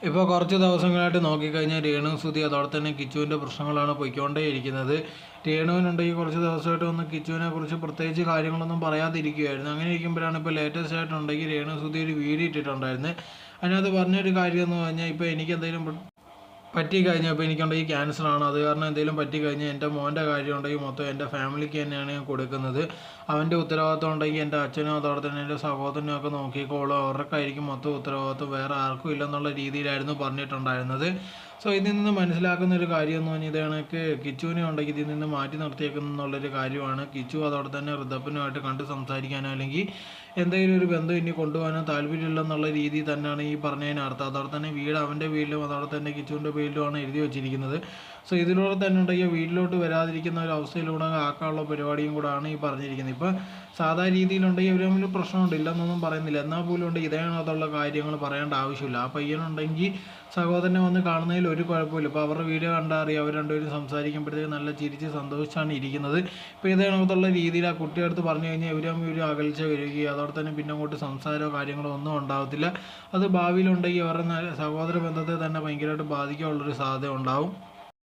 ഇപ്പോൾ കുറച്ച് ദിവസങ്ങളായിട്ട് നോക്കിക്കഴിഞ്ഞാൽ രേണു സുധി അതോടെ തന്നെ കിച്ചുവിൻ്റെ പ്രശ്നങ്ങളാണ് പോയിക്കൊണ്ടേയിരിക്കുന്നത്. രേണുവിനുണ്ടെങ്കിൽ കുറച്ച് ദിവസമായിട്ട് ഒന്ന് കിച്ചുവിനെ കുറിച്ച് പ്രത്യേകിച്ച് കാര്യങ്ങളൊന്നും പറയാതിരിക്കുകയായിരുന്നു. അങ്ങനെ ഇരിക്കുമ്പോഴാണ് ഇപ്പോൾ ലേറ്റസ്റ്റ് ആയിട്ടുണ്ടെങ്കിൽ രേണു സുധി ഒരു വീഡിയോ ഇട്ടിട്ടുണ്ടായിരുന്നു. അതിനകത്ത് പറഞ്ഞൊരു കാര്യം എന്ന് പറഞ്ഞാൽ ഇപ്പോൾ എനിക്ക് എന്തെങ്കിലും പറ്റിക്കഴിഞ്ഞാൽ ഇപ്പോൾ എനിക്കുണ്ടെങ്കിൽ ക്യാൻസറാണ്, അത് കാരണം എന്തെങ്കിലും പറ്റിക്കഴിഞ്ഞാൽ എൻ്റെ മോൻ്റെ കാര്യം ഉണ്ടെങ്കിൽ മൊത്തം എൻ്റെ ഫാമിലിക്ക് തന്നെയാണ് ഞാൻ കൊടുക്കുന്നത്. അവൻ്റെ ഉത്തരവാദിത്വം ഉണ്ടെങ്കിൽ എൻ്റെ അച്ഛനും അതോടെ തന്നെ എൻ്റെ സഹോദരനും ഒക്കെ നോക്കിക്കോളും, അവർക്കായിരിക്കും മൊത്തം ഉത്തരവാദിത്വം, വേറെ ആർക്കും ഇല്ലെന്നുള്ള രീതിയിലായിരുന്നു പറഞ്ഞിട്ടുണ്ടായിരുന്നത്. സോ ഇതിൽ നിന്ന് മനസ്സിലാക്കുന്ന ഒരു കാര്യം എന്ന് പറഞ്ഞാൽ ഇത് കണക്ക് കിച്ചുവിനെ ഉണ്ടെങ്കിൽ ഇതിൽ നിന്ന് മാറ്റി നിർത്തിയേക്കുന്നുള്ളൊരു കാര്യമാണ്. കിച്ചു അതോടെ തന്നെ ഋതപ്പനുമായിട്ട് കണ്ട് സംസാരിക്കാനോ അല്ലെങ്കിൽ എന്തെങ്കിലും ഒരു ബന്ധം ഇനി കൊണ്ടുപോകാനോ താല്പര്യമില്ലെന്നുള്ള രീതിയിൽ തന്നെയാണ് ഈ പറഞ്ഞതിനർത്ഥം. അതോടെ തന്നെ വീട് അവൻ്റെ വീട്ടിലും അതോടെ തന്നെ കിച്ചുവിൻ്റെ പേരിലുമാണ് എഴുതി വെച്ചിരിക്കുന്നത്. സോ ഇതിലൂടെ തന്നെ ഉണ്ടെങ്കിൽ വീട്ടിലോട്ട് വരാതിരിക്കുന്ന ഒരു അവസ്ഥയിലൂടെ ആക്കാനുള്ള പരിപാടിയും കൂടാണ് ഈ പറഞ്ഞിരിക്കുന്നത്. ഇപ്പോൾ സാധാ രീതിയിലുണ്ടെങ്കിൽ ഇവർ തമ്മിൽ പ്രശ്നമുണ്ട്, ഇല്ലെന്നൊന്നും പറയുന്നില്ല, എന്നാൽ പോലും ഉണ്ട് ഇതേതുള്ള കാര്യങ്ങൾ പറയേണ്ട ആവശ്യമില്ല. ആ പയ്യനുണ്ടെങ്കിൽ സഹോദരനെ വന്ന് കാണുന്നതിൽ ഒരു കുഴപ്പമില്ല. ഇപ്പോൾ അവരുടെ വീഡിയോ കണ്ടാൽ അറിയാം, അവർ രണ്ടുപേരും സംസാരിക്കുമ്പോഴത്തേക്ക് നല്ല ചിരിച്ച് സന്തോഷിച്ചാണ് ഇരിക്കുന്നത്. ഇപ്പോൾ ഇതേതുള്ള രീതിയിൽ ആ കുട്ടിയെടുത്ത് പറഞ്ഞു കഴിഞ്ഞാൽ ഇവർ തമ്മിൽ ഒരു അകൽച്ച വരികയും അതോടെ തന്നെ പിന്നെ അങ്ങോട്ട് സംസാരമോ കാര്യങ്ങളോ ഒന്നും ഉണ്ടാകത്തില്ല. അത് ഭാവിയിലുണ്ടെങ്കിൽ അവരുടെ സഹോദര ബന്ധത്തെ തന്നെ ഭയങ്കരമായിട്ട് ബാധിക്കാനുള്ളൊരു സാധ്യത ഉണ്ടാവും.